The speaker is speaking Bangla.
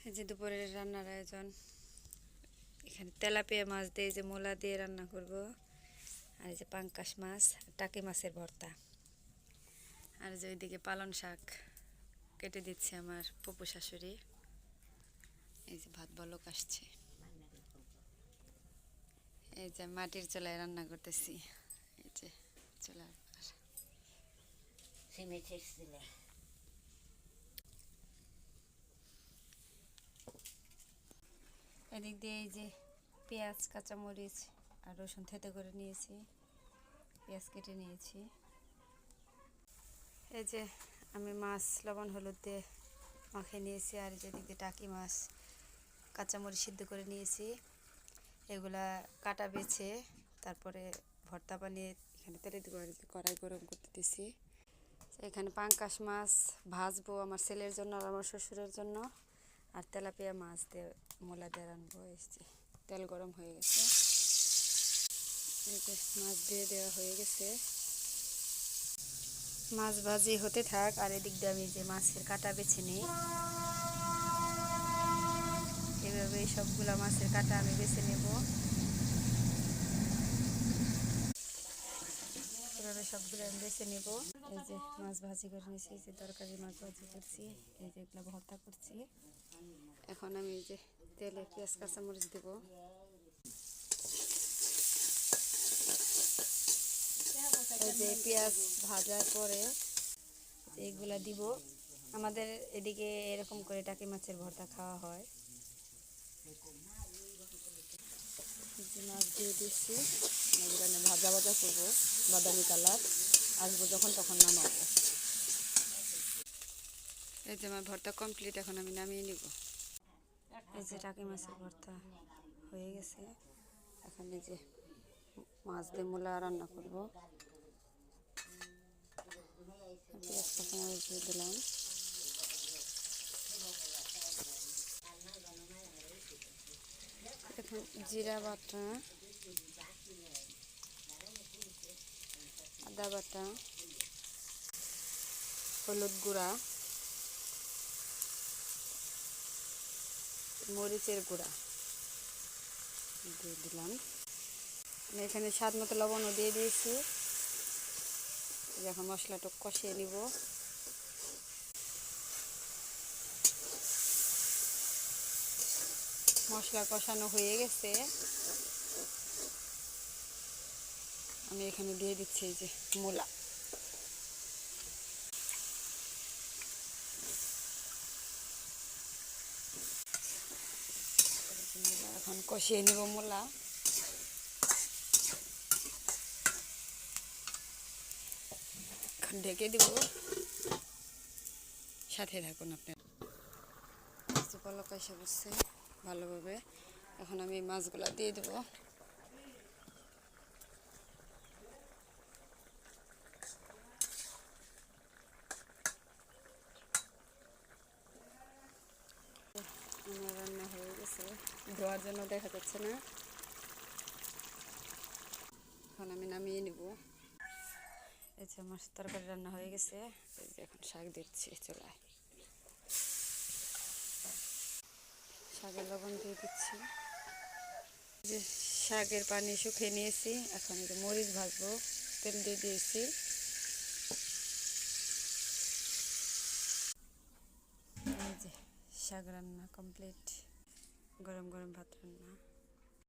এই যে দুপুরের রান্নার আয়োজন। এখানে তেলাপিয়া মাছ দিয়ে যে মূলা দিয়ে রান্না করব, আর এই যে পাঙ্কাশ মাছ, টাকি মাছের ভর্তা, আর যে ওইদিকে পালং শাক কেটে দিচ্ছে আমার পপু শাশুড়ি। এই যে ভাত বলক আসছে। এই যে মাটির চুলায় রান্না করতেছি। এই যে চুলার এদিক দিয়ে এই যে পেঁয়াজ, কাঁচামরিচ আর রসুন থেতে করে নিয়েছি, পেঁয়াজ কেটে নিয়েছি। এই যে আমি মাছ লবণ হলুদ দিয়ে মাখিয়ে নিয়েছি, আর যেদিক দিয়ে টাকি মাছ কাঁচামরিচ সিদ্ধ করে নিয়েছি। এগুলা কাটা বেছে তারপরে ভর্তা বানিয়ে এখানে তেলে দিব, কড়াই গরম করতে দিছি। এখানে পাঙ্কাশ মাছ ভাজবো আমার ছেলের জন্য আর আমার শ্বশুরের জন্য, আর তেলাপিয়া মাছ দিয়ে মূলা দিয়ে রানবো। এই যে তেল গরম হয়ে গেছে, এই যে মাছ দিয়ে দেওয়া হয়ে গেছে। মাছ ভাজি হতে থাক, আর এদিক দিয়ে আমি যে মাছের কাটা বেছে নিই। এভাবে সবগুলা মাছের কাটা আমি বেছে নেব। এভাবে সবগুলো আমি বেছে নেব। এই যে মাছ ভাজি করে নিয়েছি, এই যে তরকারি মাছ ভাজি করছি, এই যে এগুলো ভর্তা করছি। এখন আমি এই যে তেলে পেঁয়াজ কাঁচামরিচ দেবো। এই যে পেঁয়াজ ভাজার পরে এইগুলা দিব। আমাদের এদিকে এরকম করে টাকি মাছের ভর্তা খাওয়া হয়। মাছ দিয়ে দিচ্ছি, এগুলো ভাজা ভাজা করবো, বাদামি কালার আসবো যখন তখন নামাবো। এই যে আমার ভর্তা কমপ্লিট, এখন আমি নামিয়ে নিব। এই যে টাকি মাছের ভর্তা হয়ে গেছে। এখন এই যে মাছ দিয়ে মূলা রান্না করবো। পেঁয়াজ কাঁচামরিচ দিয়ে দিলাম। এখন জিরা বাটা, আদা বাটা, হলুদ গুঁড়া, মরিচের গুঁড়া দিয়ে দিলাম। আমি এখানে স্বাদ মতো লবণও দিয়ে দিয়েছি। এখন মশলাটা কষিয়ে নিব। মশলা কষানো হয়ে গেছে, আমি এখানে দিয়ে দিচ্ছি এই যে মূলা। এখন কষিয়ে নেব মূলা। এখন ঢেকে দিব, সাথে থাকুন আপনার। পলক এসে বসছে ভালোভাবে। এখন আমি মাছগুলা দিয়ে দেব। আমার রান্না হয়ে গেছে, ধোয়ার জন্য দেখা যাচ্ছে না। এখন আমি নামিয়ে নিব। এই যে আমার তরকারি রান্না হয়ে গেছে। এই যে এখন শাক দিচ্ছি চুলায়, শাকের লবণ দিয়ে দিচ্ছি। যে শাকের পানি শুকিয়ে নিয়েছি, এখন এই যে মরিচ ভাজবো, তেল দিয়ে দিয়েছি। এই যে শাক রান্না কমপ্লিট, গরম গরম ভাত রান্না।